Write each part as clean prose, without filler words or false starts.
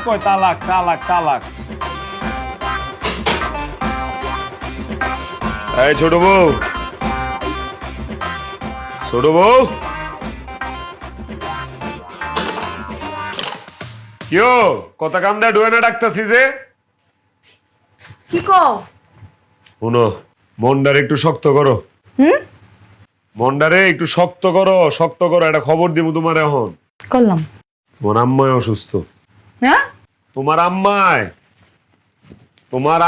কয় তালাক তালাক তালাক। এই ছোট বউ, ছোট বউ, কিও কথা কাম দেয়া ডুয়ে না ডাকতাছি যে। কি কও? শুনো, মনটারে একটু শক্ত করো। মনটারে একটু শক্ত করো, শক্ত করো। একটা খবর দিব তোমার এখন। করলাম। তোমার আম্মায় অসুস্থ। হ্যাঁ? তোমার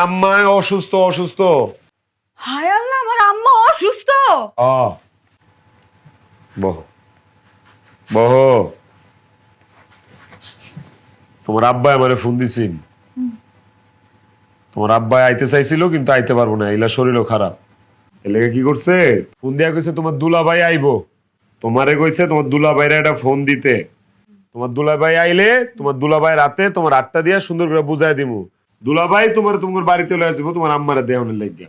আম্মায় অসুস্থ অসুস্থ। হায় আল্লাহ, আমার আম্মা অসুস্থ। বহ বহ। তোমার আব্বাই আমারে ফোন দিছিল। তোমার আব্বাই আইতে চাইছিল কিন্তু আইতে পারবো না, এলা শরীরও খারাপ। এলাকা কি করছে, ফোন দিয়া কইছে তোমার দুলাভাই আইবো। তোমারে কইছে তোমার দুলাভাইরা একটা ফোন দিতে। তোমার দুলাভাই আইলে তোমার দুলাভাই রাতে তোমার 8টা দিয়া সুন্দর করে বুঝাই দিমু। দুলাভাই তোমার বাড়িতে লয়ে আসবো তোমার আম্মারে দেওয়ানোর লাগিয়া।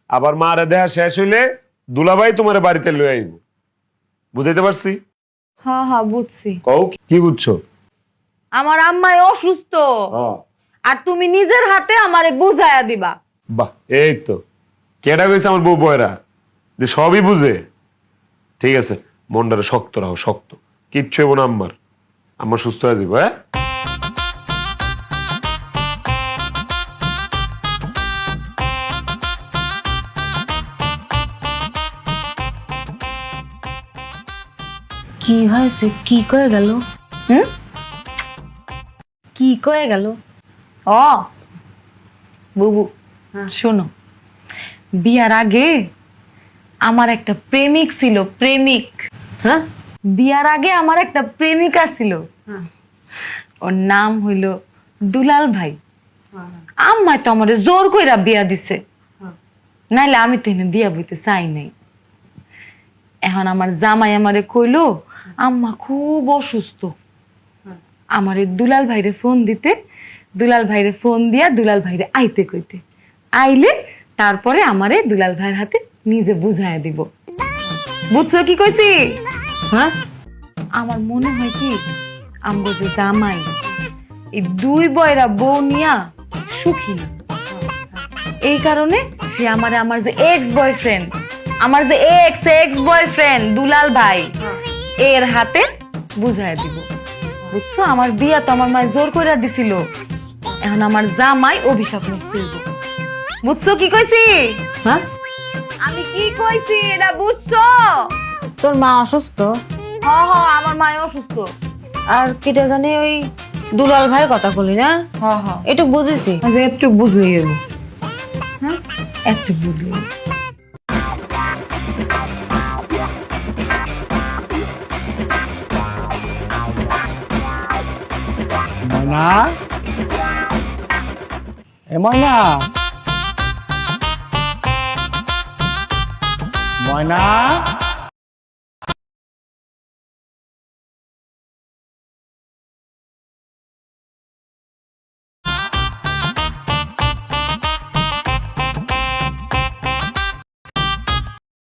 আবার মারে দেয়া শেষ হইলে দুলাভাই তোমার বাড়িতে লয়ে আইব। বুঝাইতে পারছি? হ্যাঁ হ্যাঁ, বুঝছি। কও কি বুঝছো? আমার আম্মাই অসুস্থ, আর তুমি নিজের হাতে আমারে বুঝাইয়া দিবা। বাহ, এই তো কেডা কইছে আমার বউ বয়রা যে সবই বুঝে। ঠিক আছে, মনটারে শক্ত রাখো, শক্ত। কিচ্ছু হইব না আম্মার। আম্মা সুস্থ হয়ে যাবো। হ্যাঁ, কি হয়েছে? কি কয়ে গেল? কি কয়ে গেল? বুবু, শোনো, বিয়ার আগে আমার একটা প্রেমিক ছিল। প্রেমিক? হ্যাঁ, বিয়ার আগে আমার একটা প্রেমিকা ছিল। ওর নাম হইল দুলাল ভাই। আম্মা তো আমারে জোর কইরা বিয়া দিছে, নাইলে আমি তো এনে বিয়া বইতে চাই নাই। এখন আমার জামাই আমারে কইলো আম্মা খুব অসুস্থ, আমারে দুলাল ভাইরে ফোন দিতে। দুলাল ভাইরে ফোন দিয়া দুলাল ভাইরে আইতে কইতে। আইলে তারপরে আমারে দুলাল ভাইয়ের হাতে নিজে বুঝাইয়া দিব। বুঝছো কি কইছি? হ্যাঁ, আমার মনে হয় কি আমগো যে জামাই এই দুই বয়রা বউ নিয়া সুখী না। এই কারণে সে আমারে আমার যে এক্স বয়ফ্রেন্ড, আমার যে এক্স বয়ফ্রেন্ড দুলাল ভাই, এর হাতে বুঝাইয়া দিব। বুঝছো, আমার বিয়া তো আমার মায়ের জোর করে দিছিল। এখন আমার জামাই অভিশাপ মুক্তি হইব। বুঝছো কি কইছি? হ্যাঁ, আমি কি কইছি এটা বুঝছো? তোর মা অসুস্থ? হ্যাঁ হ্যাঁ, আমার মা অসুস্থ। আর কেটে জানি ওই দুলাল ভাইয়ের কথা বলি না? হ্যাঁ হ্যাঁ, একটু বুঝেছি। একটু বুঝলে এলো। হ্যাঁ, একটু বুঝলে। ময়না, এ ময়না, ময়না।